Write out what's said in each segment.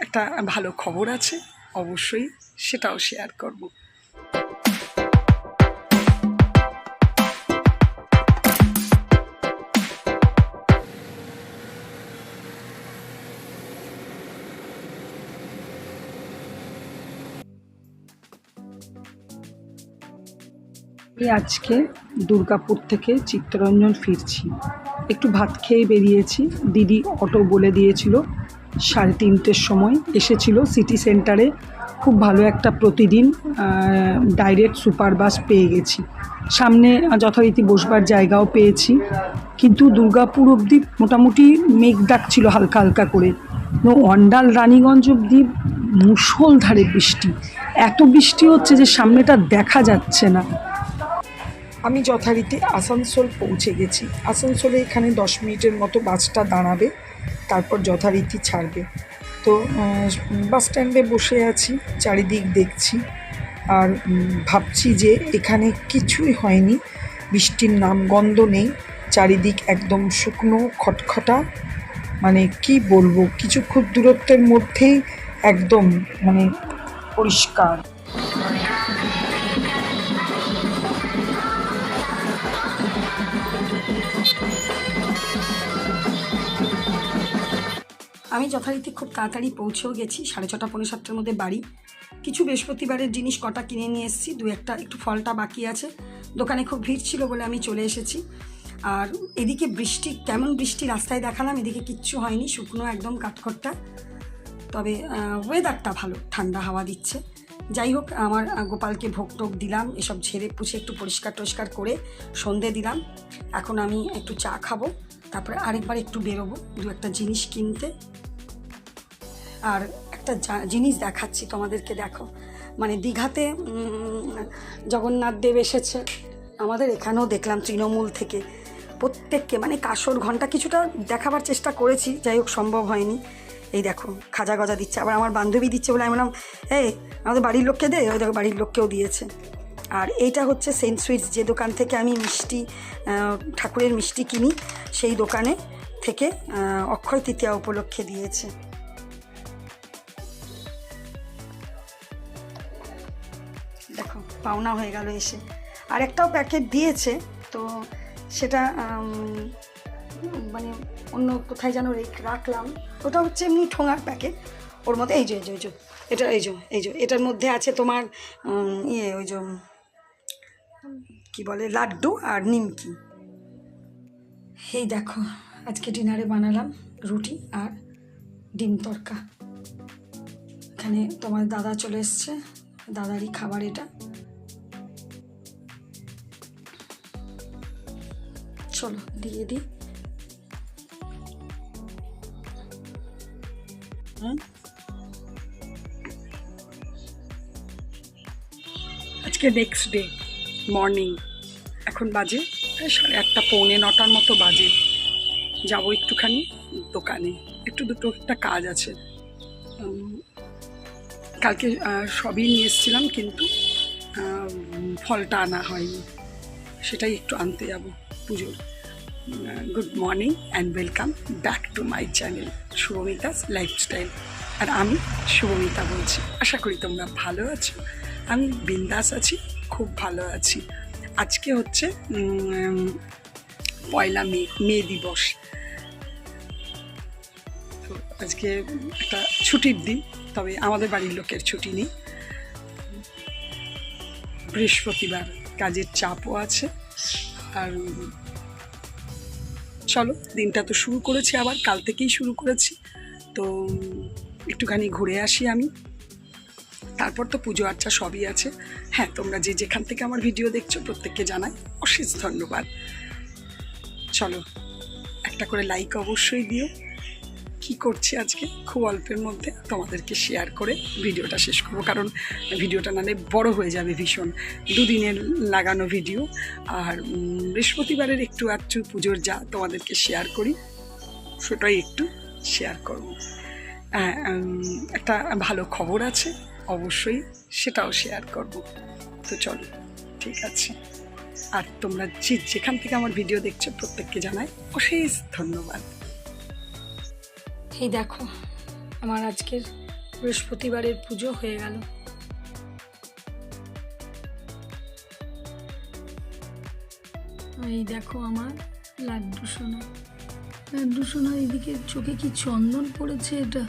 একটা ভালো খবর আছে, অবশ্যই সেটাও শেয়ার করব। আজকে দুর্গাপুর থেকে চিত্তরঞ্জন ফিরছি, একটু ভাত খেয়ে বেরিয়েছি। দিদি অটো বলে দিয়েছিল 3:30-র সময়, এসেছিল সিটি সেন্টারে। খুব ভালো একটা প্রতিদিন ডাইরেক্ট সুপার বাস পেয়ে গেছি, সামনে যথারীতি বসবার জায়গাও পেয়েছি। কিন্তু দুর্গাপুর অবধি মোটামুটি মেঘ ডাকছিল হালকা হালকা করে। অন্ডাল রানীগঞ্জ অবধি মুষলধারে বৃষ্টি, এত বৃষ্টি হচ্ছে যে সামনেটা দেখা যাচ্ছে না। আমি যথারীতি আসানসোল পৌঁছে গেছি। আসানসোলে এখানে 10 মিনিটের মতো বাসটা দাঁড়াবে, তারপর যথারীতি ছাড়বে। তো বাস স্ট্যান্ডে বসে আছি, চারিদিক দেখছি আর ভাবছি যে এখানে কিছুই হয়নি, বৃষ্টির নামগন্ধ নেই, চারিদিক একদম শুকনো খটখটা। মানে কি বলবো, কিছুক্ষণ দূরত্বের মধ্যেই একদম মানে পরিষ্কার। আমি যথারীতি খুব তাড়াতাড়ি পৌঁছেও গেছি, 6:30 পৌনে 7টার মধ্যে বাড়ি। কিছু বৃহস্পতিবারের জিনিস কটা কিনে নিয়ে এসেছি, একটা একটু ফলটা বাকি আছে। দোকানে খুব ভিড় ছিল বলে আমি চলে এসেছি। আর এদিকে বৃষ্টি, কেমন বৃষ্টি রাস্তায় দেখালাম, এদিকে কিচ্ছু হয়নি, শুকনো একদম কাঠখট্টা। তবে ওয়েদারটা ভালো, ঠান্ডা হাওয়া দিচ্ছে। যাই হোক, আমার গোপালকে ভোগ টোক দিলাম, এসব ঝেড়ে পুছে একটু পরিষ্কার টরিষ্কার করে সন্ধে দিলাম। এখন আমি একটু চা খাবো, তারপরে আরেকবার একটু বেরোবো একটা জিনিস কিনতে। আর একটা জিনিস দেখাচ্ছি তোমাদেরকে, দেখো। মানে দীঘাতে জগন্নাথ দেব এসেছে, আমাদের এখানেও দেখলাম তৃণমূল থেকে প্রত্যেককে, মানে কাসর ঘন্টা কিছুটা দেখাবার চেষ্টা করেছি, যাই হোক সম্ভব হয়নি। এই দেখো খাজা গজা দিচ্ছে, আবার আমার বান্ধবী দিচ্ছে বলে আমি বললাম এই আমাদের বাড়ির লোককে দে, ওই দেখো বাড়ির লোককেও দিয়েছে। আর এইটা হচ্ছে সেন্ট সুইটস, যে দোকান থেকে আমি মিষ্টি, ঠাকুরের মিষ্টি কিনি, সেই দোকানে থেকে অক্ষয় তৃতীয়া উপলক্ষে দিয়েছে। দেখো পাওনা হয়ে গেল এসে। আর একটাও প্যাকেট দিয়েছে, তো সেটা মানে অন্য কোথায় যেন রাখলাম। ওটা হচ্ছে এমনি ঠোঙার প্যাকেট, ওর মধ্যে এই যে এটা এটার মধ্যে আছে তোমার ওই যে কী বলে লাড্ডু আর নিমকি। এই দেখো আজকে ডিনারে বানালাম রুটি আর ডিম তড়কা। এখানে তোমার দাদা চলে এসছে, দাদারই খাবার এটা। চলো দিয়ে দিই। আজকে নেক্সট ডে মর্নিং, এখন বাজে 8:30 পৌনে 9টার মতো বাজে। যাবো একটুখানি দোকানে, একটা কাজ আছে। কালকে সবই নিয়ে এসেছিলাম, কিন্তু ফলটা আনা হয়নি, সেটাই একটু আনতে যাব পুজোর। Good morning and welcome back to my channel Shubhamita's lifestyle. আর আমি শুভমিতা বলছি। আশা করি তোমরা ভালো আছো, আমি বিন্দাস আছি, খুব ভালো আছি। আজকে হচ্ছে 1 মে দিবস। তো আজকে একটা ছুটির দিন, তবে আমাদের বাড়ির লোকের ছুটি নেই। বৃহস্পতিবার, কাজের চাপও আছে। আর চলো, দিনটা তো শুরু করেছি, আবার কাল থেকেই শুরু করেছি। তো একটুখানি ঘুরে আসি আমি, তারপর তো পুজো আর্চা সবই আছে। হ্যাঁ, তোমরা যেখান থেকে আমার ভিডিও দেখছো প্রত্যেককে জানাই অশেষ ধন্যবাদ। চলো, একটা করে লাইক অবশ্যই দিও। কি করছি আজকে খুব অল্পের মধ্যে তোমাদেরকে শেয়ার করে ভিডিওটা শেষ করবো, কারণ ভিডিওটা নাহলে বড় হয়ে যাবে ভীষণ। 2 দিনের লাগানো ভিডিও। আর বৃহস্পতিবারের একটু আধটু পুজোর যা তোমাদেরকে শেয়ার করি, সেটাই একটু শেয়ার করব। একটা ভালো খবর আছে, অবশ্যই সেটাও শেয়ার করব। তো চলো, ঠিক আছে। আর তোমরা যেখান থেকে আমার ভিডিও দেখছো প্রত্যেককে জানাই অশেষ ধন্যবাদ। এই দেখো আমার আজকের বৃহস্পতিবারের পুজো হয়ে গেল। এই দেখো আমার লাড্ডু সোনা, লাড্ডু সোনা এদিকে চোখে কি চন্দন পড়েছে, এটা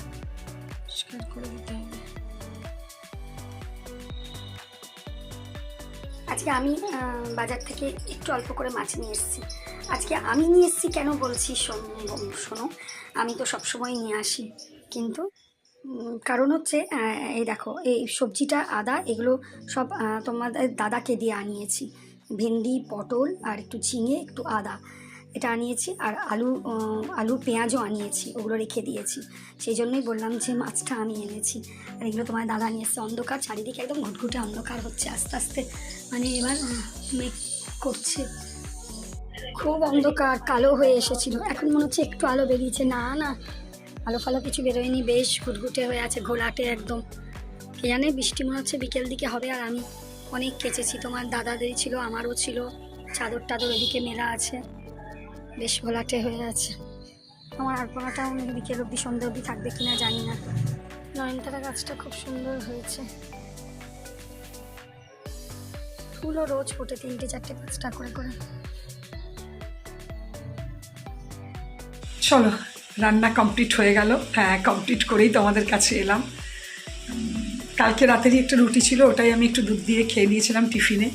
পরিষ্কার করে দিতে হবে। আজকে আমি বাজার থেকে একটু অল্প করে মাছ নিয়ে এসেছি। আজকে আমি নিয়ে এসেছি কেন বলছি শোনো, আমি তো সবসময় নিয়ে আসি, কিন্তু কারণ হচ্ছে এই দেখো এই সবজিটা, আদা, এগুলো সব তোমাদের দাদাকে দিয়ে আনিয়েছি। ভেন্ডি, পটল আর একটু ঝিঙে, একটু আদা, এটা আনিয়েছি। আর আলু পেঁয়াজও আনিয়েছি, ওগুলো রেখে দিয়েছি। সেই জন্যই বললাম যে মাছটা আমি এনেছি। আর এগুলো তোমার দাদা নিয়ে এসছে। অন্ধকার চারিদিকে একদম ঘুটঘুটে অন্ধকার হচ্ছে আস্তে আস্তে, মানে এবার মেঘ করছে, খুব অন্ধকার কালো হয়ে এসেছিল। এখন মনে হচ্ছে একটু আলো বেরিয়েছে। না না, আলো ফালো কিছু বেরোয়নি, বেশ ঘুটঘুটে হয়ে আছে, ঘোলাটে একদম। কে জানে বৃষ্টি মনে হচ্ছে বিকেল দিকে হবে। আর আমি অনেক কেচেছি, তোমার দাদাদেরই ছিল, আমারও ছিল, চাদর টাদর এদিকে মেলা আছে, বেশ ঘোলাটে হয়ে আছে। আমার আলপনাটাও বিকেল অবধি সন্ধ্যা অবধি থাকবে কিনা জানি না। নয়নতারা গাছটা খুব সুন্দর হয়েছে, ফুলও রোজ ফোটে, 3টে 4টে 5টা করে করে। চলো, রান্না কমপ্লিট হয়ে গেল। হ্যাঁ, কমপ্লিট করেই তোমাদের কাছে এলাম। কালকে রাতেরই একটা রুটি ছিল, ওটাই আমি একটু দুধ দিয়ে খেয়ে নিয়েছিলাম টিফিনে।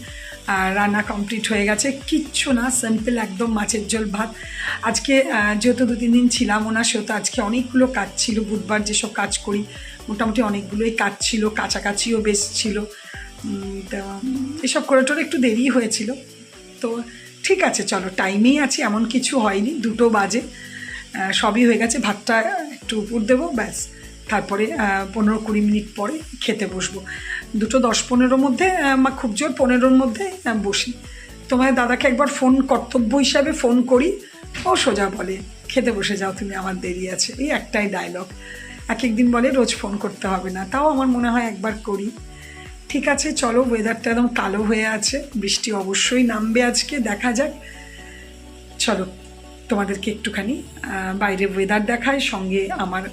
আর রান্না কমপ্লিট হয়ে গেছে, কিচ্ছু না, সিম্পল একদম মাছের ঝোল ভাত। আজকে যেহেতু 2-3 দিন ছিলাম ওনার, সেহেতু আজকে অনেকগুলো কাজ ছিল। বুধবার যেসব কাজ করি মোটামুটি অনেকগুলোই কাজ ছিল, কাছাকাছিও বেশ ছিল। তো এসব করে টোরে একটু দেরি হয়েছিল। তো ঠিক আছে, চলো, টাইমেই আছি, এমন কিছু হয়নি। 2টো বাজে, সবই হয়ে গেছে। ভাতটা একটু উপর দেবো, ব্যাস। তারপরে 15-20 মিনিট পরে খেতে বসবো। 2টো 10-15 মধ্যে, খুব জোর 15-র মধ্যে বসি। তোমার দাদাকে একবার ফোন, কর্তব্য হিসাবে ফোন করি, ও সোজা বলে খেতে বসে যাও তুমি, আমার দেরি আছে। এই একটাই ডায়লগ। এক একদিন বলে রোজ ফোন করতে হবে না, তাও আমার মনে হয় একবার করি। ঠিক আছে, চলো, ওয়েদারটা একদম কালো হয়ে আছে, বৃষ্টি অবশ্যই নামবে আজকে, দেখা যাক। চলো, তোমাদেরকে একটুখানি বাইরে ওয়েদার দেখায়, সঙ্গে আমার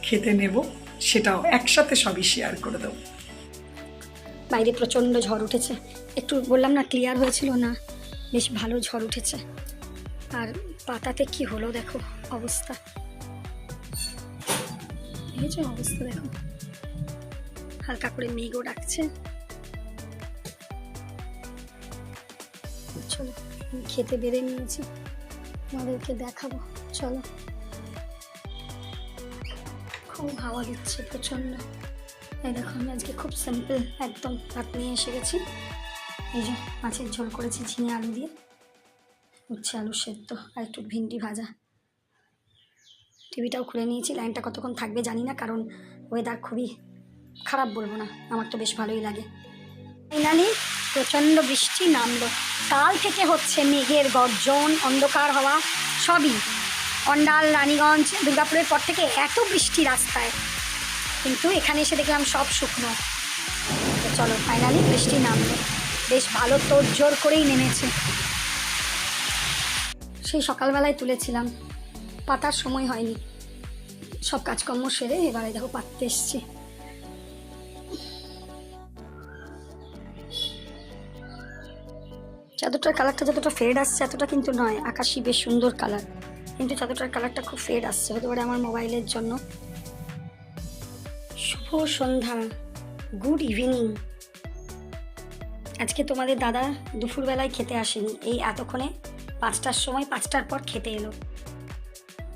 খেতে নেব, সেটাও একসাথে সবই শেয়ার করে দেবো। বাইরে প্রচণ্ড ঝড় উঠেছে, একটু বললাম না ক্লিয়ার হয়েছিল না, বেশ ভালো ঝড় উঠেছে। আর পাতাতে কি হলো দেখো অবস্থা, দেখেছো অবস্থা দেখো, হালকা করে মেঘও ডাকছে। চলো, খেতে বেড়ে নিয়েছি, তোমাদেরকে দেখাবো। চলো, খুব হাওয়া দিচ্ছে প্রচণ্ড। এই দেখো, আমি আজকে খুব সিম্পল একদম ভাত নিয়ে এসে গেছি। এই যে মাছের ঝোল করেছি ঝিঙে আলু দিয়ে, উচ্ছে আলু সেদ্ধ আর একটু ভিন্ডি ভাজা। টিভিটাও খুলে নিয়েছি, লাইনটা কতক্ষণ থাকবে জানি না, কারণ ওয়েদার খুবই খারাপ বলবো না, আমার তো বেশ ভালোই লাগে। ফাইনালি প্রচণ্ড বৃষ্টি নামলো, কাল থেকে হচ্ছে মেঘের গর্জন, অন্ধকার হওয়া সবই। অন্ডাল, রানীগঞ্জ, দুর্গাপুরের পর থেকে এত বৃষ্টি রাস্তায়, কিন্তু এখানে এসে দেখলাম সব শুকনো। তো চলো, ফাইনালি বৃষ্টি নামলো, বেশ ভালো তোড়জোড় করেই নেমেছে। সেই সকালবেলায় তুলেছিলাম, পাতার সময় হয়নি, সব কাজকর্ম সেরে এবারে দেখো পাততে এসছি। চাদরটার কালারটা যতটা ফেড আসছে এতটা কিন্তু নয়, আকাশি বেশ সুন্দর কালার, কিন্তু চাদরটার কালারটা খুব ফেড আসছে, হতে পারে আমার মোবাইলের জন্য। শুভ সন্ধ্যা, গুড ইভিনিং। আজকে তোমাদের দাদা দুপুরবেলায় খেতে আসেনি, এই এতক্ষণে 5টার সময়, 5টার পর খেতে এলো।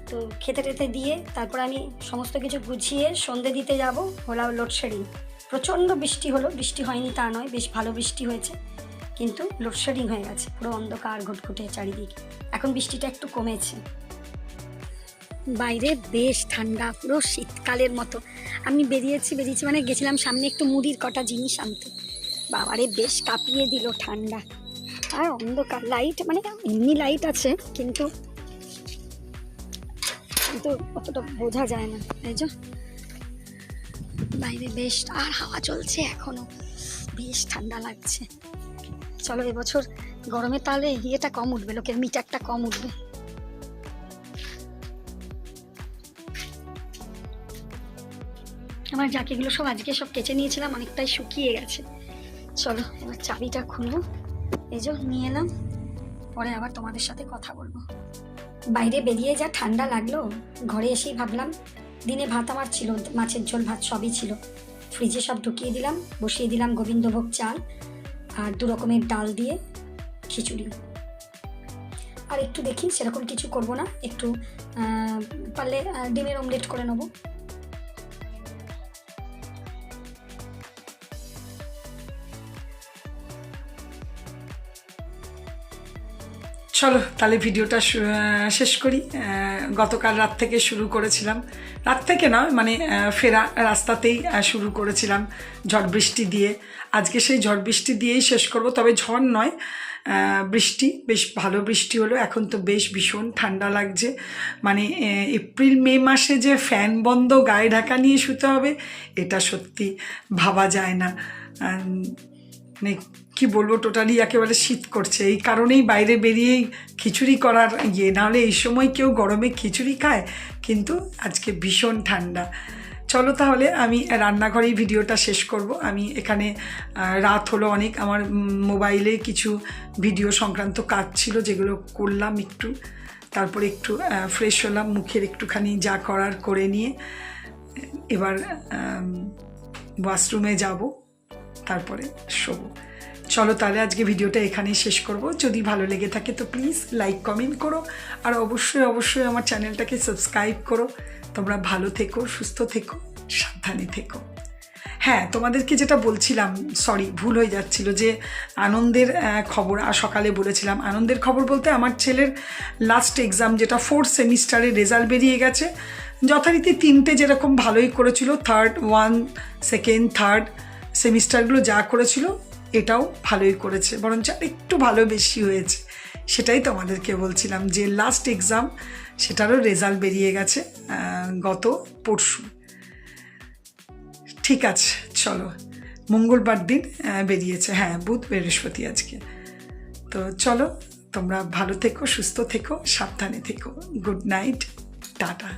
তো খেতে টেতে দিয়ে তারপর আমি সমস্ত কিছু গুছিয়ে সন্ধে দিতে যাব, হলো লোডশেডিং। প্রচণ্ড বৃষ্টি হলো, বৃষ্টি হয়নি তা নয়, বেশ ভালো বৃষ্টি হয়েছে, কিন্তু লোডশেডিং হয়ে গেছে, পুরো অন্ধকার ঘুটঘুটে চারিদিকে। এখন বৃষ্টিটা একটু কমেছে, বাইরে বেশ ঠান্ডা, পুরো শীতকালের মতো। আমি বেরিয়েছি মানে গেছিলাম সামনে একটু মুড়ির কটা জিনিস আনতে, বাবারে বেশ কাঁপিয়ে দিল ঠান্ডা। আর অন্ধকার, লাইট মানে এমনি লাইট আছে, কিন্তু অতটা বোঝা যায় না। এই যে বাইরে বেশ, আর হাওয়া চলছে এখনো, বেশ ঠান্ডা লাগছে। চলো, এবছর গরমে তাহলে ইয়েটা কম উঠবে, লোকের মিটারটা কম উঠবে। আমার জাকিগুলো সব আজকে সব কেচে নিয়েছিলাম, অনেকটাই শুকিয়ে গেছে। চলো এবার চাবিটা খুলবো, এই যে নিয়ে এলাম, পরে আবার তোমাদের সাথে কথা বলবো। বাইরে বেরিয়ে যা ঠান্ডা লাগলো, ঘরে এসেই ভাবলাম দিনে ভাত আমার ছিল, মাছের ঝোল ভাত সবই ছিল, ফ্রিজে সব ঢুকিয়ে দিলাম, বসিয়ে দিলাম গোবিন্দভোগ চাল আর 2 রকমের ডাল দিয়ে খিচুড়ি। আর একটু দেখি, সেরকম কিছু করব না, একটু পারলে ডিমের অমলেট করে নেবো। চলো তাহলে ভিডিওটা শেষ করি। গতকাল রাত থেকে শুরু করেছিলাম, রাত থেকে নয় মানে ফেরা রাস্তাতেই শুরু করেছিলাম ঝড় বৃষ্টি দিয়ে। আজকে সেই ঝড় বৃষ্টি দিয়েই শেষ করব, তবে ঝড় নয়, বৃষ্টি, বেশ ভালো বৃষ্টি হলো। এখন তো বেশ ভীষণ ঠান্ডা লাগছে, মানে এপ্রিল মে মাসে যে ফ্যান বন্ধ গায়ে ঢাকা নিয়ে শুতে হবে এটা সত্যি ভাবা যায় না। মানে কী বলবো, টোটালি একেবারে শীত করছে। এই কারণেই বাইরে বেরিয়েই খিচুড়ি করার নাহলে এই সময় কেউ গরমে খিচুড়ি খায়, কিন্তু আজকে ভীষণ ঠান্ডা। চলো তাহলে আমি রান্নাঘরেই ভিডিওটা শেষ করব। আমি এখানে রাত হলো অনেক, আমার মোবাইলে কিছু ভিডিও সংক্রান্ত কাজ ছিল যেগুলো করলাম একটু, তারপরে একটু ফ্রেশ হলাম, মুখের একটুখানি যা করার করে নিয়ে এবার ওয়াশরুমে যাব, তারপরে শোবো। চলো তাহলে আজকে ভিডিওটা এখানেই শেষ করব। যদি ভালো লেগে থাকে তো প্লিজ লাইক কমেন্ট করো, আর অবশ্যই অবশ্যই আমার চ্যানেলটাকে সাবস্ক্রাইব করো। তোমরা ভালো থেকো, সুস্থ থেকো, সাবধানে থেকো। হ্যাঁ, তোমাদেরকে যেটা বলছিলাম, সরি ভুল হয়ে যাচ্ছিল, যে আনন্দের খবর আর সকালে বলেছিলাম। আনন্দের খবর বলতে আমার ছেলের লাস্ট এক্সাম, যেটা 4th সেমিস্টারের রেজাল্ট বেরিয়ে গেছে। যথারীতি 3টে যেরকম ভালোই করেছিল, 3rd 1 2nd 3rd সেমিস্টারগুলো যা করেছিল এটাও ভালোই করেছে, বরঞ্চ একটু ভালো বেশি হয়েছে। সেটাই তোমাদেরকে বলছিলাম যে লাস্ট এক্সাম, সেটারও রেজাল্ট বেরিয়ে গেছে গত পরশু। ঠিক আছে, চলো, মঙ্গলবার দিন বেরিয়েছে, হ্যাঁ বুধ বৃহস্পতি আজকে। তো চলো, তোমরা ভালো থেকো, সুস্থ থেকো, সাবধানে থেকো। Good night, tata.